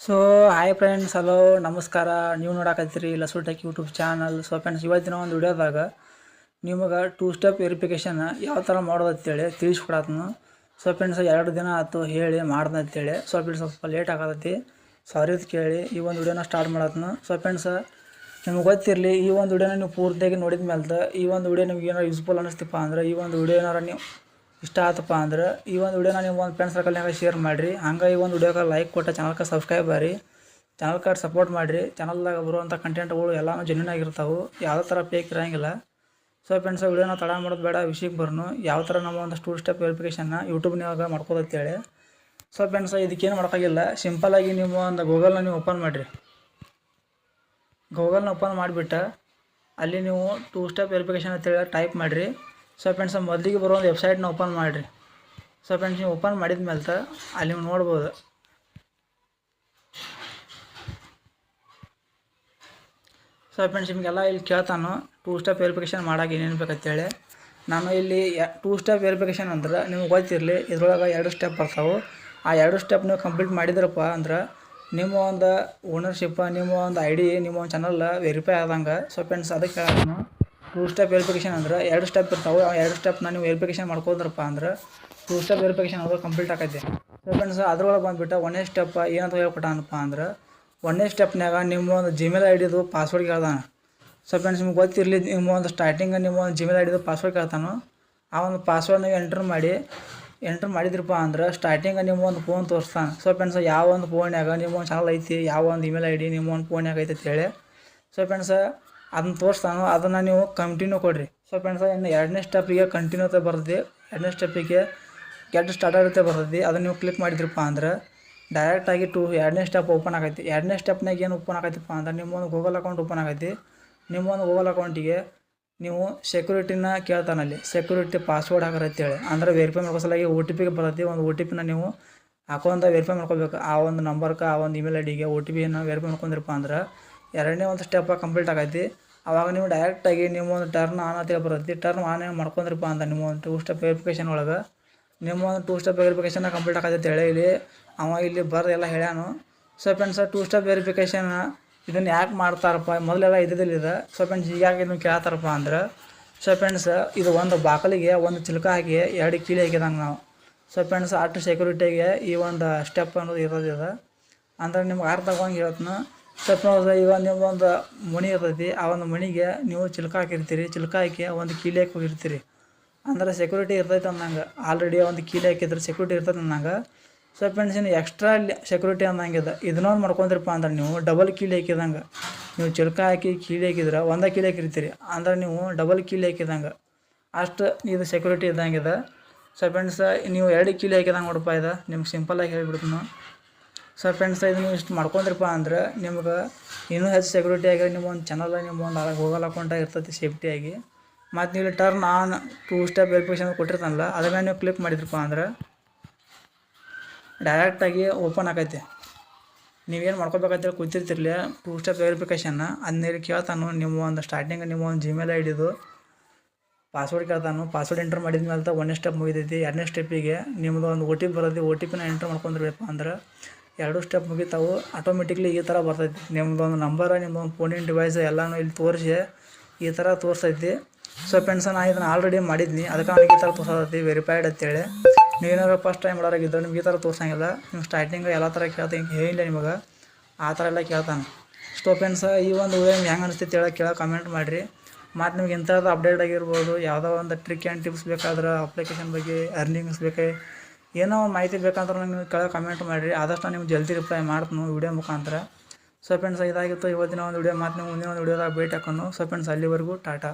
So hi friends, hello ನಮಸ್ಕಾರ. ನೀವು ನೋಡಕತ್ತೀರಿ ಲಸು tech YouTube channel. So friends, ಇವತ್ತಿನ ಒಂದು ವಿಡಿಯೋದಾಗ ನಿಮಗೆ 2 ಸ್ಟೆಪ್ ವೆರಿಫಿಕೇಷನ್ ಯಾವ ಥರ ಮಾಡೋದು ಅಂತೇಳಿ ತಿಳಿಸ್ಕೊಡತ್ನು. ಸೊ ಫ್ರೆಂಡ್ಸ್, 2 ದಿನ ಆಯ್ತು ಹೇಳಿ ಮಾಡ್ದೆ ಅಂತೇಳಿ. ಸೊ ಫ್ರೆಂಡ್ಸ್, ಸ್ವಲ್ಪ ಲೇಟ್ ಆಗತೈತಿ, ಸಾರಿ ಅಂತ ಕೇಳಿ ಈ ಒಂದು ವಿಡಿಯೋನ ಸ್ಟಾರ್ಟ್ ಮಾಡತ್ನು. ಸೊ ಫ್ರೆಂಡ್ಸ್, ನಿಮ್ಗೆ ಗೊತ್ತಿರಲಿ, ಈ ಒಂದು ವಿಡಿಯೋನ ನೀವು ಪೂರ್ತಿಯಾಗಿ ನೋಡಿದ ಮೇಲೆ ಈ ಒಂದು ವಿಡಿಯೋ ನಿಮ್ಗೆ ಏನಾರು ಯೂಸ್ಫುಲ್ ಅನ್ನಿಸ್ತಿಪ್ಪ ಅಂದ್ರೆ, ಈ ಒಂದು ವಿಡಿಯೋ ಏನಾರು ನೀವು ಇಷ್ಟ ಆತಪ್ಪ ಅಂದ್ರೆ ಈ ಒಂದು ವಿಡಿಯೋನ ನೀವು ಒಂದು ಫ್ರೆಂಡ್ಸ್ ಸರ್ಕಲ್ನಾಗ ಶೇರ್ ಮಾಡಿರಿ. ಹಂಗೆ ಈ ಒಂದು ವಿಡಿಯೋಗೆ ಲೈಕ್ ಕೊಟ್ಟು ಚಾನಲ್ಗೆ ಸಬ್ಸ್ಕ್ರೈಬ್ ಮಾಡಿ, ಚಾನಲ್ಗೆ ಸಪೋರ್ಟ್ ಮಾಡಿರಿ. ಚಾನಲ್ದಾಗ ಬರುವಂಥ ಕಂಟೆಂಟ್ಗಳು ಎಲ್ಲನೂ ಜೆನ್ಯೂನ್ ಆಗಿರ್ತಾವೆ, ಯಾವುದೇ ಥರ ಫೇಕ್ ಇರೋಂಗಿಲ್ಲ. ಸೊ ಫ್ರೆಂಡ್ಸ್, ವಿಡಿಯೋನ ತಡ ಮಾಡೋದು ಬೇಡ, ವಿಷಯಕ್ಕೆ ಬರ್ನು ಯಾವ ಥರ ನಮ್ಮ ಒಂದು 2 ಸ್ಟೆಪ್ ವೆರಿಫಿಕೇಷನ್ನ ಯೂಟ್ಯೂಬ್ನಾಗ ಮಾಡ್ಕೋದತ್ತೇಳಿ. ಸೊ ಫ್ರೆಂಡ್ಸ್, ಇದಕ್ಕೇನು ಮಾಡೋಕ್ಕಾಗಿಲ್ಲ, ಸಿಂಪಲಾಗಿ ನೀವು ಒಂದು ಗೂಗಲ್ನ ನೀವು ಓಪನ್ ಮಾಡಿರಿ. ಗೂಗಲ್ನ ಓಪನ್ ಮಾಡಿಬಿಟ್ಟು ಅಲ್ಲಿ ನೀವು 2 ಸ್ಟೆಪ್ ವೆರಿಫಿಕೇಷನ್ ಅಂತೇಳಿ ಟೈಪ್ ಮಾಡಿರಿ. ಸೊ ಫ್ರೆಂಡ್ಸ್, ಮೊದಲಿಗೆ ಬರೋ ಒಂದು ವೆಬ್ಸೈಟ್ನ ಓಪನ್ ಮಾಡಿರಿ. ಸೊ ಫ್ರೆಂಡ್ಸ್, ನೀವು ಓಪನ್ ಮಾಡಿದ ಮೇಲೆ ಅಲ್ಲಿ ನೀವು ನೋಡ್ಬೋದು. ಸೊ ಫ್ರೆಂಡ್ಸ್, ನಿಮಗೆಲ್ಲ ಇಲ್ಲಿ ಕೇಳ್ತಾನು 2 ಸ್ಟೆಪ್ ವೆರಿಫಿಕೇಷನ್ ಮಾಡೋಕೆ ಏನೇನು ಬೇಕಂತೇಳಿ. ನಾನು ಇಲ್ಲಿ 2 ಸ್ಟೆಪ್ ವೆರಿಫಿಕೇಷನ್ ಅಂದ್ರೆ ನಿಮ್ಗೆ ಗೊತ್ತಿರಲಿ, ಇದ್ರೊಳಗೆ 2 ಸ್ಟೆಪ್ ಬರ್ತಾವೆ. ಆ 2 ಸ್ಟೆಪ್ ನೀವು ಕಂಪ್ಲೀಟ್ ಮಾಡಿದ್ರಪ್ಪ ಅಂದ್ರೆ ನಿಮ್ಮ ಒಂದು ಓನರ್ಶಿಪ್, ನಿಮ್ಮ ಒಂದು ID, ನಿಮ್ಮ ಒಂದು ಚಾನಲ್ ವೆರಿಫೈ ಆದಂಗೆ. ಸೊ ಫ್ರೆಂಡ್ಸ್, ಅದಕ್ಕೆ ನಾನು 2 ಸ್ಟೆಪ್ ವೆರಿಫಿಕೇಷನ್ ಅಂದ್ರೆ 2 ಸ್ಟೆಪ್ ಇರ್ತಾವೆ. ಆ 2 ಸ್ಟೆಪ್ನ ನೀವು ವೆರಿಫಿಕೇಷನ್ ಮಾಡ್ಕೋದ್ರಪ್ಪ ಅಂದ್ರೆ 2 ಸ್ಟೆಪ್ ವೆರಿಫಿಕೇಷನ್ ಅದು ಕಂಪ್ಲೀಟ್ ಆಗೈತೆ. ಸೊ ಫ್ರೆಂಡ್ಸ್, ಅದ್ರೊಳಗೆ ಬಂದುಬಿಟ್ಟು 1ನೇ ಸ್ಟೆಪ್ ಏನಂತ ಹೇಳ್ಕೊಟ್ಟಾನಪ್ಪ ಅಂದ್ರೆ, 1ನೇ ಸ್ಟೆಪ್ನಾಗ ನಿಮ್ಮ ಒಂದು ಜಿಮೇಲ್ ID ಪಾಸ್ವರ್ಡ್ ಕೇಳ್ದಾನ. ಸೊ ಫ್ರೆಂಡ್ಸ್, ನಿಮ್ಗೆ ಗೊತ್ತಿರಲಿ, ನಿಮ್ಮ ಒಂದು ಸ್ಟಾರ್ಟಿಂಗ್ ನಿಮ್ಮ ಒಂದು ಜಿಮೇಲ್ ID ಪಾಸ್ವರ್ಡ್ ಕೇಳ್ತಾನು. ಆ ಒಂದು ಪಾಸ್ವರ್ಡ್ ನೀವು ಎಂಟ್ರ್ ಮಾಡಿದ್ರಪ್ಪ ಅಂದ್ರೆ ಸ್ಟಾರ್ಟಿಂಗ್ ನಿಮ್ಮ ಒಂದು ಫೋನ್ ತೋರಿಸ್ತಾನೆ. ಸೊ ಫ್ರೆಂಡ್ಸ್, ಯಾವ ಒಂದು ಫೋನ್ಯಾಗ ನಿಮ್ಮ ಒಂದು ಚಾನಲ್ ಐತಿ, ಯಾವ ಒಂದು ಇಮೇಲ್ ID ನಿಮ್ಮ ಒಂದು ಫೋನ್ಯಾಗ ಐತೆ ಅಂತೇಳಿ. ಸೊ ಫ್ರೆಂಡ್ಸ್, ಅದನ್ನ ತೋರಿಸ್ತಾನೋ ಅದನ್ನು ನೀವು ಕಂಟಿನ್ಯೂ ಕೊಡಿರಿ. ಸೊ ಫ್ರೆಂಡ್ಸ್, ಇನ್ನು 2ನೇ ಸ್ಟೆಪ್ಪಿಗೆ ಕಂಟಿನ್ಯೂ ಅಂತ ಬರ್ತದೆ. 2ನೇ ಸ್ಟೆಪ್ಪಿಗೆ ಗೆಟ್ ಸ್ಟಾರ್ಟ್ ಆಗುತ್ತೆ ಬರ್ತದೆ. ಅದನ್ನು ನೀವು ಕ್ಲಿಕ್ ಮಾಡಿದ್ರಪ್ಪ ಅಂದ್ರೆ ಡೈರೆಕ್ಟಾಗಿ 2ನೇ ಸ್ಟೆಪ್ ಓಪನ್ ಆಗೈತಿ. 2ನೇ ಸ್ಟೆಪ್ನಾಗ ಏನು ಓಪನ್ ಆಗೈತಪ್ಪ ಅಂದ್ರೆ ನಿಮ್ಮ ಒಂದು ಗೂಗಲ್ ಅಕೌಂಟ್ ಓಪನ್ ಆಗೈತಿ. ನಿಮ್ಮ ಒಂದು ಗೂಗಲ್ ಅಕೌಂಟಿಗೆ ನೀವು ಸೆಕ್ಯೂರಿಟಿನ ಕೇಳ್ತಾನಲ್ಲಿ, ಸೆಕ್ಯೂರಿಟಿ ಪಾಸ್ವರ್ಡ್ ಹಾಕರಂತೇಳಿ. ಅಂದ್ರೆ ವೆರಿಫೈ ಮಾಡ್ಕೋಸಲಾಗಿ OTP ಬರುತ್ತೆ. ಒಂದು OTP ನೀವು ಹಾಕೊಂಡ ವೆರಿಫೈ ಮಾಡ್ಕೋಬೇಕು. ಆ ಒಂದು ನಂಬರ್ಗೆ, ಆ ಒಂದು ಇಮೇಲ್ IDಗೆ OTPನ ವೆರಿಫೈ ಮಾಡ್ಕೊಂಡಿರಪ್ಪ ಅಂದ್ರೆ 2ನೇ ಒಂದು ಸ್ಟೆಪ್ ಕಂಪ್ಲೀಟ್ ಆಗೈತಿ. ಅವಾಗ ನೀವು ಡೈರೆಕ್ಟಾಗಿ ನಿಮ್ಮ ಒಂದು ಟರ್ನ್ ಆನ್ ಅಂತೇಳಿ ಬರುತ್ತೆ. ಟರ್ನ್ ಆನ್ ಮಾಡ್ಕೊಂಡ್ರಪ್ಪ ಅಂದ್ರೆ ನಿಮ್ಮ ಒಂದು 2 ಸ್ಟೆಪ್ ವೆರಿಫಿಕೇಷನ್ ಒಳಗೆ ನಿಮ್ಮ ಒಂದು 2 ಸ್ಟೆಪ್ ವೆರಿಫಿಕೇಷನ್ ಕಂಪ್ಲೀಟ್ ಆಗೈತೆ ಹೇಳಿ ಇಲ್ಲಿ ಅವ ಇಲ್ಲಿ ಎಲ್ಲ ಹೇಳ್ಯಾನು. ಸೊ ಫ್ರೆಂಡ್ಸ್, 2 ಸ್ಟೆಪ್ ವೆರಿಫಿಕೇಷನ್ ಇದನ್ನು ಯಾಕೆ ಮಾಡ್ತಾರಪ್ಪ, ಮೊದಲೆಲ್ಲ ಇದ್ದಿದ್ದಿಲ್ಲ. ಸೊ ಫ್ರೆಂಡ್ಸ್, ಹೀಗಾಗಿ ಇದನ್ನು ಕೇಳ್ತಾರಪ್ಪ ಅಂದ್ರೆ, ಸೊ ಫ್ರೆಂಡ್ಸ್, ಇದು ಒಂದು ಬಾಕಲಿಗೆ ಒಂದು ಚಿಲ್ಕ ಹಾಕಿ 2 ಕೀಲಿ ಹಾಕಿದಂಗೆ ನಾವು. ಸೊ ಫ್ರೆಂಡ್ಸ್, ಅಷ್ಟು ಸೆಕ್ಯೂರಿಟಿಗೆ ಈ ಒಂದು ಸ್ಟೆಪ್ ಅನ್ನೋದು ಇರೋದಿದೆ. ಅಂದ್ರೆ ನಿಮ್ಗೆ ಅರ್ಥ ಆಗೋಂಗೆ ಹೇಳ್ತೀನಿ. ಸಪೋಸ್ ಈಗ ನಿಮ್ಮೊಂದು ಮಣಿ ಇರ್ತೈತಿ, ಆ ಒಂದು ಮಣಿಗೆ ನೀವು ಚಿಲ್ಕ ಹಾಕಿರ್ತೀರಿ, ಚಿಲ್ಕ ಹಾಕಿ ಒಂದು ಕೀಲಿ ಹಾಕಿ ಹೋಗಿರ್ತೀರಿ. ಅಂದ್ರೆ ಸೆಕ್ಯೂರಿಟಿ ಇರ್ತೈತೆ ಅನ್ನಂಗೆ. ಆಲ್ರೆಡಿ ಒಂದು ಕೀಲಿ ಹಾಕಿದ್ರೆ ಸೆಕ್ಯೂರಿಟಿ ಇರ್ತೈತೆ ಅನ್ನಂಗೆ. ಸೊ ಫ್ರೆಂಡ್ಸ್, ಇನ್ನು ಎಕ್ಸ್ಟ್ರಾ ಸೆಕ್ಯೂರಿಟಿ ಅನ್ನಂಗಿದೆ. ಇದನ್ನೊಂದು ಮಾಡ್ಕೊಂಡ್ರಪ್ಪ ಅಂದ್ರೆ ನೀವು ಡಬಲ್ ಕೀಲಿ ಹಾಕಿದಂಗೆ. ನೀವು ಚಿಲ್ಕ ಹಾಕಿ ಕೀಲಿ ಹಾಕಿದ್ರೆ ಒಂದೇ ಕೀಲಿ ಹಾಕಿರ್ತೀರಿ, ಅಂದ್ರೆ ನೀವು ಡಬಲ್ ಕೀಲಿ ಹಾಕಿದಂಗೆ. ಅಷ್ಟು ಇದು ಸೆಕ್ಯೂರಿಟಿ ಇದ್ದಂಗಿದೆ. ಸೊ ಫ್ರೆಂಡ್ಸ್, ನೀವು 2 ಕೀಲಿ ಹಾಕಿದಂಗೆ ನೋಡಪ್ಪ. ಇದು ನಿಮ್ಗೆ ಸಿಂಪಲ್ಲಾಗಿ ಹೇಳ್ಬಿಡ್ತೀನಿ. ಸೊ ಫ್ರೆಂಡ್ಸ್, ಇದನ್ನು ಇಷ್ಟು ಮಾಡ್ಕೊಂಡ್ರಪ್ಪ ಅಂದ್ರೆ ನಿಮ್ಗೆ ಇನ್ನೂ ಹೆಚ್ಚು ಸೆಕ್ಯೂರಿಟಿ ಆಗಿ ನಿಮ್ಮ ಒಂದು ಚಾನಲ್, ನಿಮ್ಮ ಒಂದು ಗೂಗಲ್ ಅಕೌಂಟಾಗಿ ಇರ್ತೈತಿ ಸೇಫ್ಟಿಯಾಗಿ. ಮತ್ತು ನೀವು ಟರ್ನ್ ಆನ್ 2 ಸ್ಟೆಪ್ ವೆರಿಫಿಕೇಷನ್ ಕೊಟ್ಟಿರ್ತಾನಲ್ಲ, ಅದನ್ನ ನೀವು ಕ್ಲಿಕ್ ಮಾಡಿದ್ರಪ್ಪ ಅಂದ್ರೆ ಡೈರೆಕ್ಟಾಗಿ ಓಪನ್ ಆಗೈತೆ. ನೀವೇನು ಮಾಡ್ಕೋಬೇಕಂತೇಳಿ ಕೂತಿರ್ತಿರ್ಲಿ 2 ಸ್ಟೆಪ್ ವೆರಿಫಿಕೇಷನ್ನ ಅದನ್ನ ಕೇಳ್ತಾನು. ನಿಮ್ಮ ಒಂದು ಸ್ಟಾರ್ಟಿಂಗ್ ನಿಮ್ಮ ಒಂದು ಜಿಮೇಲ್ IDದು ಪಾಸ್ವರ್ಡ್ ಕೇಳ್ತಾನು. ಪಾಸ್ವರ್ಡ್ ಎಂಟ್ರ್ ಮಾಡಿದ ಮೇಲೆ 1ನೇ ಸ್ಟೆಪ್ ಮುಗಿದೈತಿ. 2ನೇ ಸ್ಟೆಪ್ಪಿಗೆ ನಿಮ್ಮದು ಒಂದು OTP ಬರೋದು. OTPನ ಎಂಟ್ರ್ ಮಾಡ್ಕೊಂಡ್ರಪ್ಪ ಅಂದ್ರೆ 2 ಸ್ಟೆಪ್ ಮುಗಿತಾವು. ಆಟೋಮೆಟಿಕ್ಲಿ ಈ ಥರ ಬರ್ತೈತಿ. ನಿಮ್ಮದೊಂದು ನಂಬರ, ನಿಮ್ಮದೊಂದು ಫೋನಿನ ಡಿವೈಸ್ ಎಲ್ಲನೂ ಇಲ್ಲಿ ತೋರಿಸಿ ಈ ಥರ ತೋರಿಸ್ತೈತಿ. ಸೊ ಫ್ರೆಂಡ್ಸ್, ನಾನು ಇದನ್ನು ಆಲ್ರೆಡಿ ಮಾಡಿದ್ನಿ, ಅದಕ್ಕೆ ನನಗೆ ಈ ಥರ ತೋರಿಸತೈತಿ ವೆರಿಫೈಡ್ ಅಂತೇಳಿ. ನೀವೇನಾದ್ರು ಫಸ್ಟ್ ಟೈಮ್ ಮಾಡೋರಾಗಿದ್ದರೆ ನಿಮ್ಗೆ ಈ ಥರ ತೋರಿಸಂಗಿಲ್ಲ. ನೀವು ಸ್ಟಾರ್ಟಿಂಗ್ ಎಲ್ಲ ಥರ ಕೇಳ್ತೀನಿ ಹೇಳಿಲ್ಲ ನಿಮಗೆ, ಆ ಥರ ಎಲ್ಲ ಕೇಳ್ತಾನೆ. ಸೊ ಫ್ರೆಂಡ್ಸ್, ಈ ಒಂದು ವಿಡಿಯೋ ನಿಮ್ಗೆ ಹೆಂಗೆ ಅನಿಸ್ತೈತಿ ಕೇಳೋ ಕಮೆಂಟ್ ಮಾಡಿರಿ. ಮತ್ತು ನಿಮ್ಗೆ ಇಂಥದ್ದು ಅಪ್ಡೇಟ್ ಆಗಿರ್ಬೋದು, ಯಾವುದೋ ಒಂದು ಟ್ರಿಕ್ ಆ್ಯಂಡ್ ಟಿಪ್ಸ್ ಬೇಕಾದ್ರೆ, ಅಪ್ಲಿಕೇಶನ್ ಬಗ್ಗೆ, ಅರ್ನಿಂಗ್ಸ್ ಬೇಕು, ಏನೋ ಒಂದು ಮಾಹಿತಿ ಬೇಕಂದ್ರೆ ನೀವು ಕೆಳಗೆ ಕಮೆಂಟ್ ಮಾಡಿರಿ. ಆದಷ್ಟು ನಾನು ನಿಮ್ಗೆ ಜಲ್ದಿ ರಿಪ್ಲೈ ಮಾಡ್ತೀನಿ ವಿಡಿಯೋ ಮುಖಾಂತರ. ಸೊ ಫ್ರೆಂಡ್ಸ್, ಇದಾಗಿತ್ತು ಇವತ್ತಿನ ಒಂದು ವಿಡಿಯೋ. ಮತ್ತು ನೀವು ಮುಂದಿನ ಒಂದು ವಿಡಿಯೋದಾಗ ಭೇಟಿ ಹಾಕೋಣ. ಸೊ ಫ್ರೆಂಡ್ಸ್, ಅಲ್ಲಿವರೆಗೂ ಟಾಟಾ.